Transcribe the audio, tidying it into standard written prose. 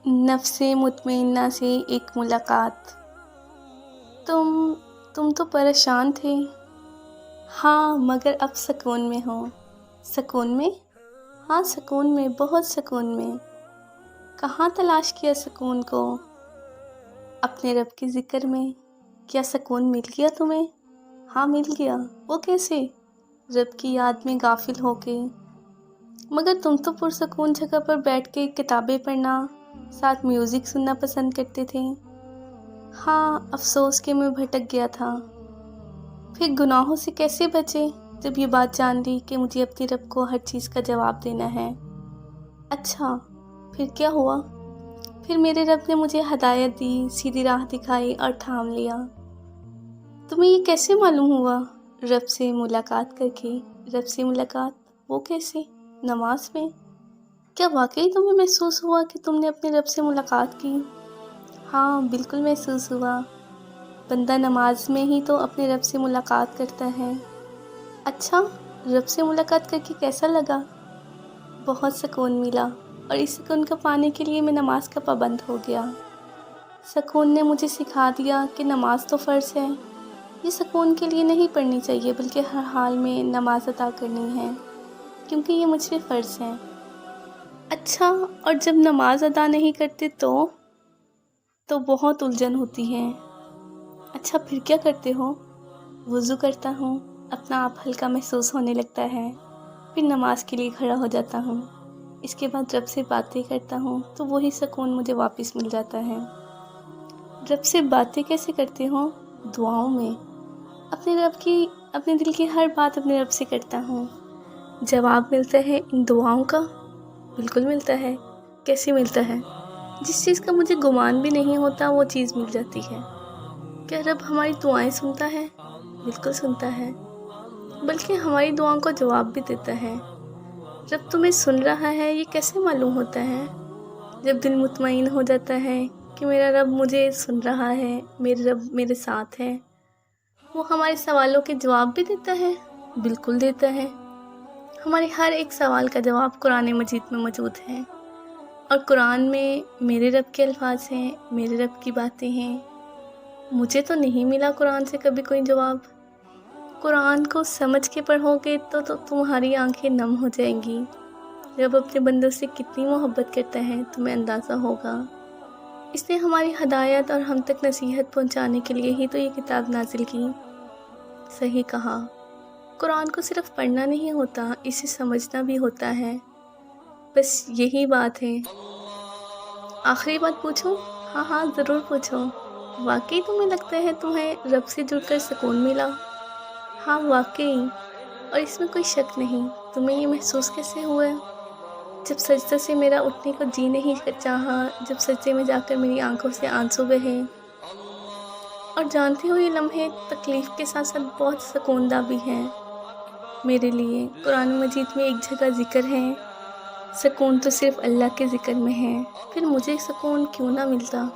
नफ्स मुतमइन्ना से एक मुलाकात। तुम तो परेशान थे। हाँ, मगर अब सुकून में हो। सुकून में? हाँ, सुकून में, बहुत सुकून में। कहाँ तलाश किया सुकून को? अपने रब के ज़िक्र में। क्या सुकून मिल गया तुम्हें? हाँ, मिल गया। वो कैसे? रब की याद में गाफिल होके। मगर तुम तो पुरसुकून जगह पर बैठ के किताबें पढ़ना, साथ म्यूज़िक सुनना पसंद करते थे। हाँ, अफसोस कि मैं भटक गया था। फिर गुनाहों से कैसे बचे जब ये बात जान ली कि मुझे अपने रब को हर चीज़ का जवाब देना है? अच्छा, फिर क्या हुआ? फिर मेरे रब ने मुझे हिदायत दी, सीधी राह दिखाई और थाम लिया। तुम्हें ये कैसे मालूम हुआ? रब से मुलाकात करके। रब से मुलाकात? वो कैसे? नमाज में? क्या वाकई तुम्हें महसूस हुआ कि तुमने अपने रब से मुलाकात की? हाँ, बिल्कुल महसूस हुआ। बंदा नमाज में ही तो अपने रब से मुलाकात करता है। अच्छा, रब से मुलाकात करके कैसा लगा? बहुत सुकून मिला, और इस सुकून को पाने के लिए मैं नमाज का पाबंद हो गया। सुकून ने मुझे सिखा दिया कि नमाज तो फ़र्ज़ है। ये सुकून के लिए नहीं पढ़नी चाहिए, बल्कि हर हाल में नमाज अदा करनी है, क्योंकि ये मुझ पे फ़र्ज़ है। अच्छा, और जब नमाज अदा नहीं करते तो बहुत उलझन होती है। अच्छा, फिर क्या करते हो? वज़ू करता हूँ, अपना आप हल्का महसूस होने लगता है। फिर नमाज के लिए खड़ा हो जाता हूँ। इसके बाद रब से बातें करता हूँ तो वही सुकून मुझे वापस मिल जाता है। रब से बातें कैसे करते हो? दुआओं में। अपने दिल की हर बात अपने रब से करता हूँ। जवाब मिलता है इन दुआओं का? बिल्कुल मिलता है। कैसे मिलता है? जिस चीज़ का मुझे गुमान भी नहीं होता वो चीज़ मिल जाती है। क्या रब हमारी दुआएं सुनता है? बिल्कुल सुनता है, बल्कि हमारी दुआओं को जवाब भी देता है। रब तुम्हें सुन रहा है ये कैसे मालूम होता है? जब दिल मुतमईन हो जाता है कि मेरा रब मुझे सुन रहा है, मेरे रब मेरे साथ है। वो हमारे सवालों के जवाब भी देता है। बिल्कुल देता है। हमारे हर एक सवाल का जवाब कुरान मजीद में मौजूद है, और कुरान में मेरे रब के अल्फाज हैं, मेरे रब की बातें हैं। मुझे तो नहीं मिला कुरान से कभी कोई जवाब। कुरान को समझ के पढ़ोगे तो तुम्हारी आंखें नम हो जाएंगी। रब अपने बंदों से कितनी मोहब्बत करता है तुम्हें अंदाज़ा होगा। इसने हमारी हदायत और हम तक नसीहत पहुंचाने के लिए ही तो ये किताब नाजिल की। सही कहा, कुरान को सिर्फ पढ़ना नहीं होता, इसे समझना भी होता है। बस यही बात है। आखिरी बात पूछूं? हाँ हाँ, ज़रूर पूछो। वाकई तुम्हें लगता है तुम्हें रब से जुड़कर सुकून मिला? हाँ, वाकई, और इसमें कोई शक नहीं। तुम्हें ये महसूस कैसे हुआ? जब सजदे से मेरा उठने को जी नहीं चाहा, जब सजदे में जाकर मेरी आंखों से आंसू बहे। और जानते हो, ये लम्हे तकलीफ़ के साथ साथ बहुत सुकूनदा भी हैं मेरे लिए। कुरान मजीद में एक जगह ज़िक्र है, सुकून तो सिर्फ़ अल्लाह के ज़िक्र में है। फिर मुझे सुकून क्यों ना मिलता?